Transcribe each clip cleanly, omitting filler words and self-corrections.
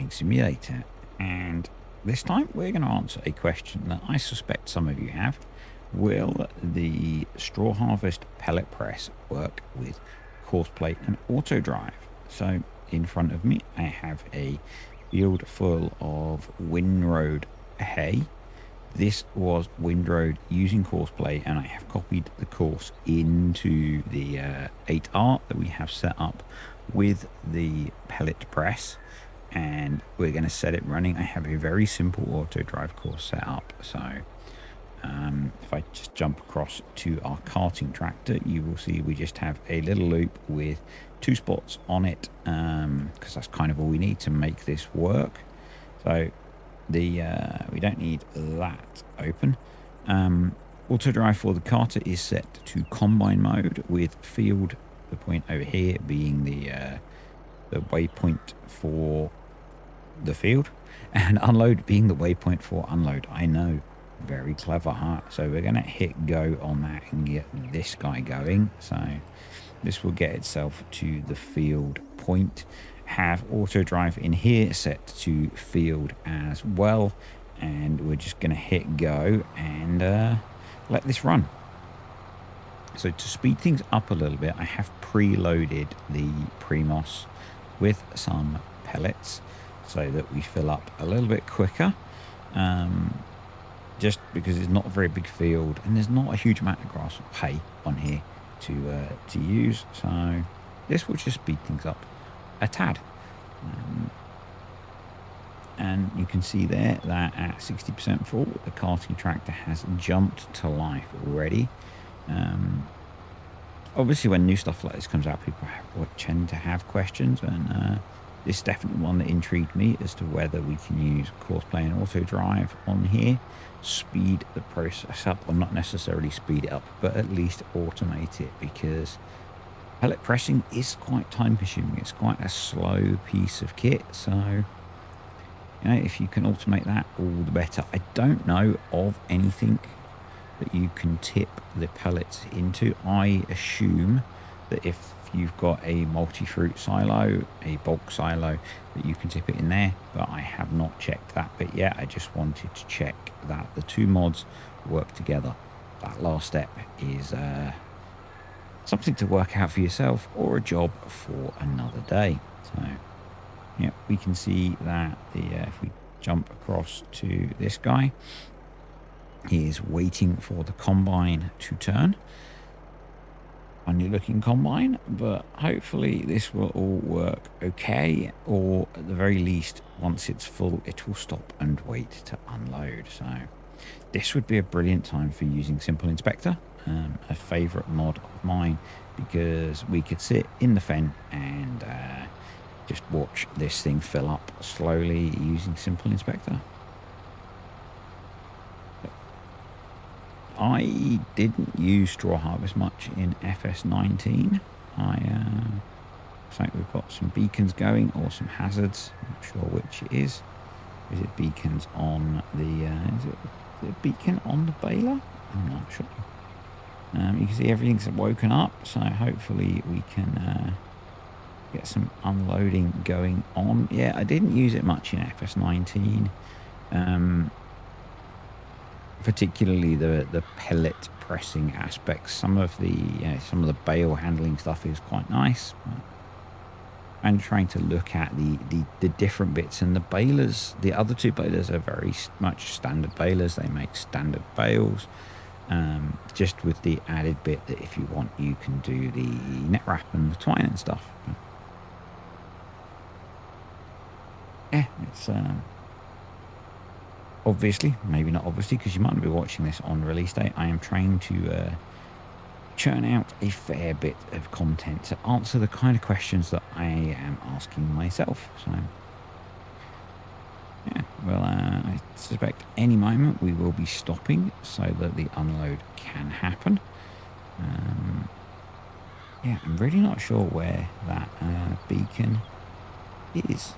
Farming Simulator, and this time we're going to answer a question that I suspect some of you have. Will the straw harvest pellet press work with Courseplay and Autodrive? So in front of me I have a field full of windrowed hay. This was windrowed using Courseplay, and I have copied the course into the 8R that we have set up with the pellet press, and we're going to set it running. I have a very simple auto drive course set up, so if I just jump across to our carting tractor, you will see we just have a little loop with 2 spots on it, because that's kind of all we need to make this work. So we don't need that open. Auto drive for the carter is set to combine mode, with field, the point over here, being the waypoint for the field, and unload being the waypoint for unload. I know, very clever, huh? So we're going to hit go on that and get this guy going. So this will get itself to the field point. Have auto drive in here set to field as well, and we're just going to hit go and let this run. So to speed things up a little bit, I have preloaded the Primos with some pellets so that we fill up a little bit quicker, just because it's not a very big field and there's not a huge amount of grass or hay on here to use. So this will just speed things up a tad. And you can see there that at 60% full, the carting tractor has jumped to life already. Obviously when new stuff like this comes out, people tend to have questions, and this is definitely one that intrigued me as to whether we can use Courseplay and Autodrive on here, speed the process up, or not necessarily speed it up, but at least automate it, because pellet pressing is quite time consuming. It's quite a slow piece of kit, so you know, if you can automate that, all the better. I don't know of anything that you can tip the pellets into. I assume that if you've got a multi-fruit silo, a bulk silo, that you can tip it in there, but I have not checked that bit yet. I just wanted to check that the 2 mods work together. That last step is something to work out for yourself, or a job for another day. So yeah, we can see that if we jump across to this guy, he is waiting for the combine to turn. Funny looking combine, but hopefully this will all work okay, or at the very least, once it's full, it will stop and wait to unload. So this would be a brilliant time for using Simple Inspector, a favorite mod of mine, because we could sit in the fen and just watch this thing fill up slowly using Simple Inspector. I didn't use straw harvest much in FS19. I think we've got some beacons going, or some hazards. I'm not sure which it is. Is it beacons on the? Is it a beacon on the baler? I'm not sure. You can see everything's woken up, so hopefully we can get some unloading going on. Yeah, I didn't use it much in FS19. Particularly the pellet pressing aspects. Some of the bale handling stuff is quite nice. I'm trying to look at the different bits, and the balers, the other 2 balers are very much standard balers. They make standard bales, just with the added bit that if you want, you can do the net wrap and the twine and stuff. Yeah, it's obviously, maybe not obviously, because you might be watching this on release day, I am trying to churn out a fair bit of content to answer the kind of questions that I am asking myself. So yeah, well, I suspect any moment we will be stopping so that the unload can happen. Yeah, I'm really not sure where that beacon is.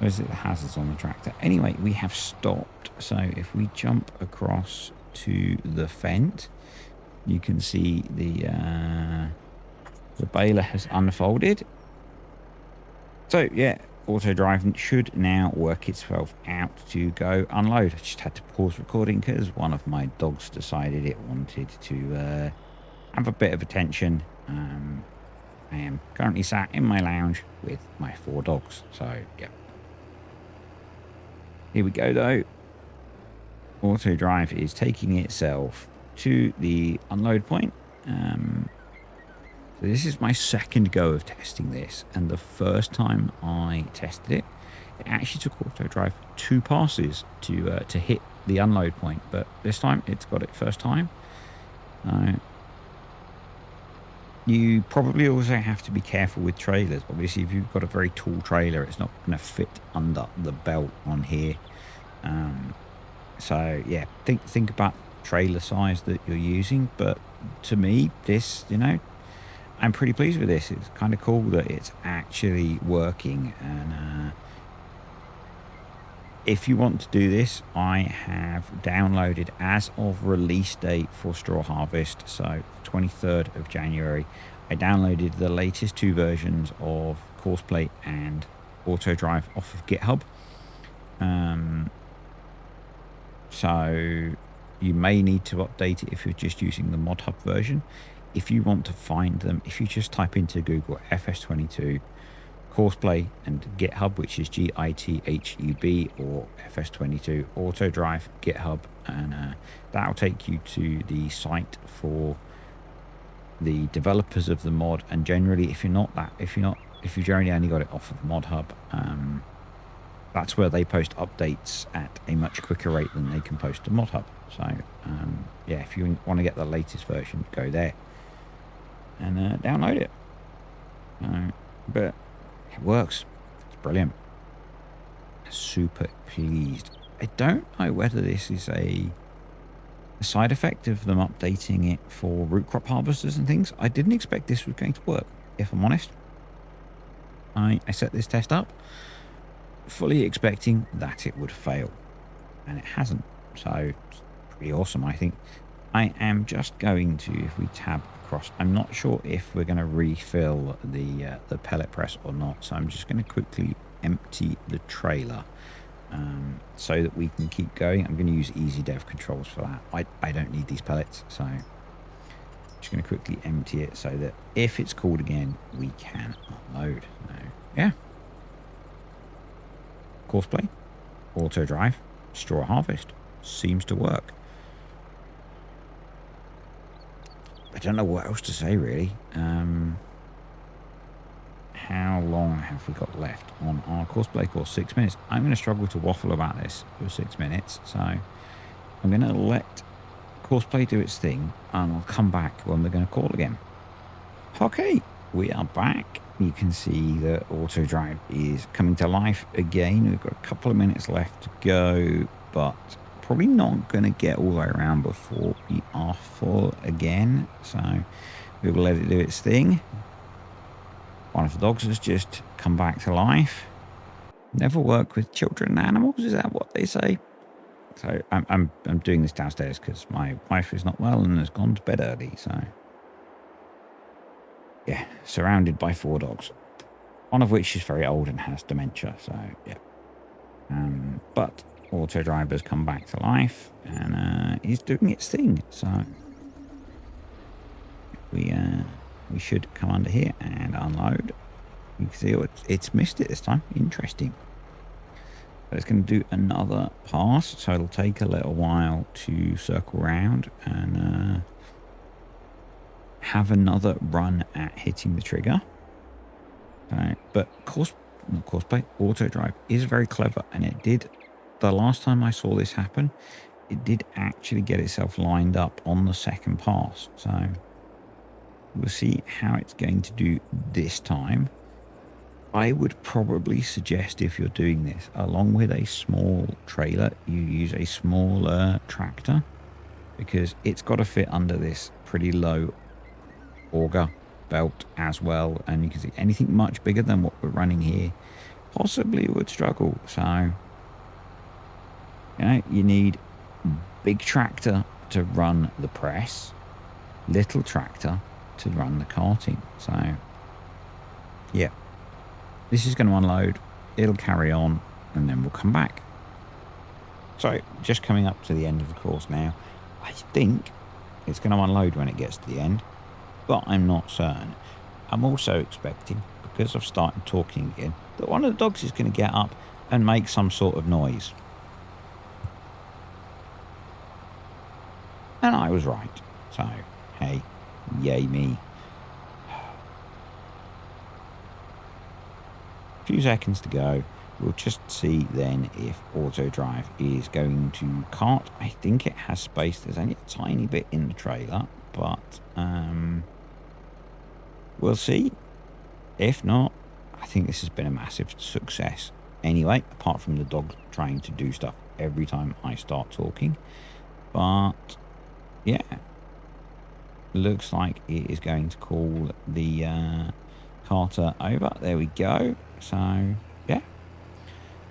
Or is it the hazards on the tractor? Anyway, we have stopped. So if we jump across to the fence, you can see the baler has unfolded. So yeah, auto drive should now work itself out to go unload. I just had to pause recording because one of my dogs decided it wanted to have a bit of attention. I am currently sat in my lounge with my 4 dogs. So yeah, here we go though. Auto drive is taking itself to the unload point. So this is my second go of testing this, and the first time I tested it, it actually took auto drive 2 passes to hit the unload point, but this time it's got it first time. You probably also have to be careful with trailers. Obviously, if you've got a very tall trailer, it's not going to fit under the belt on here. So yeah, think about trailer size that you're using. But to me, this, I'm pretty pleased with this. It's kind of cool that it's actually working. And if you want to do this, I have downloaded as of release date for Straw Harvest, so 23rd of January, I downloaded the latest 2 versions of Courseplay and Autodrive off of GitHub. So you may need to update it if you're just using the ModHub version. If you want to find them, if you just type into Google FS22 Courseplay and GitHub, which is GITHUB, or FS22 Autodrive GitHub, and that'll take you to the site for the developers of the mod. And generally, if you've only got it off of ModHub, that's where they post updates at a much quicker rate than they can post to ModHub. So yeah, if you want to get the latest version, go there and download it. But it works. It's brilliant. Super pleased. I don't know whether this is a side effect of them updating it for root crop harvesters and things. I didn't expect this was going to work, if I'm honest. I set this test up fully expecting that it would fail, and it hasn't. So it's pretty awesome, I think. I am just going to, if we tab across, I'm not sure if we're going to refill the pellet press or not, so I'm just going to quickly empty the trailer so that we can keep going. I'm going to use easy dev controls for that. I don't need these pellets, so I'm just going to quickly empty it so that if it's called again, we can unload. So, yeah. Courseplay, auto drive, straw harvest seems to work. I don't know what else to say, really. How long have we got left on our Courseplay course? 6 minutes. I'm going to struggle to waffle about this for 6 minutes, so I'm going to let Courseplay do its thing, and I'll come back when we're going to call again. Okay, we are back. You can see that auto drive is coming to life again. We've got a couple of minutes left to go, but probably not going to get all the way around before we are full again. So we will let it do its thing. One of the dogs has just come back to life. Never work with children and animals, is that what they say? So I'm doing this downstairs because my wife is not well and has gone to bed early. So yeah, surrounded by 4 dogs, one of which is very old and has dementia. So yeah, but auto drive has come back to life and is doing its thing. So we should come under here and unload. You can see it's missed it this time. Interesting. So it's going to do another pass, so it'll take a little while to circle around and have another run at hitting the trigger. But Courseplay auto drive is very clever, and it did. The last time I saw this happen, it did actually get itself lined up on the second pass. So we'll see how it's going to do this time. I would probably suggest, if you're doing this, along with a small trailer, you use a smaller tractor, because it's got to fit under this pretty low auger belt as well. And you can see anything much bigger than what we're running here possibly would struggle. So, you need big tractor to run the press, little tractor to run the carting. So, yeah. This is going to unload, it'll carry on, and then we'll come back. So just coming up to the end of the course now. I think it's going to unload when it gets to the end, but I'm not certain. I'm also expecting, because I've started talking again, that one of the dogs is going to get up and make some sort of noise. And I was right. So, hey, yay me. A few seconds to go. We'll just see then if Autodrive is going to cart. I think it has space. There's only a tiny bit in the trailer, but we'll see. If not, I think this has been a massive success. Anyway, apart from the dog trying to do stuff every time I start talking. But, yeah. Looks like it is going to call the carter over. There we go. So, yeah.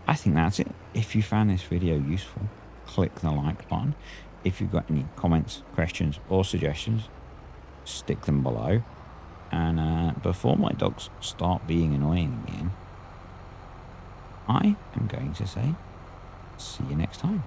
I think that's it. If you found this video useful, click the like button. If you've got any comments, questions, or suggestions, stick them below. And before my dogs start being annoying again, I am going to say, see you next time.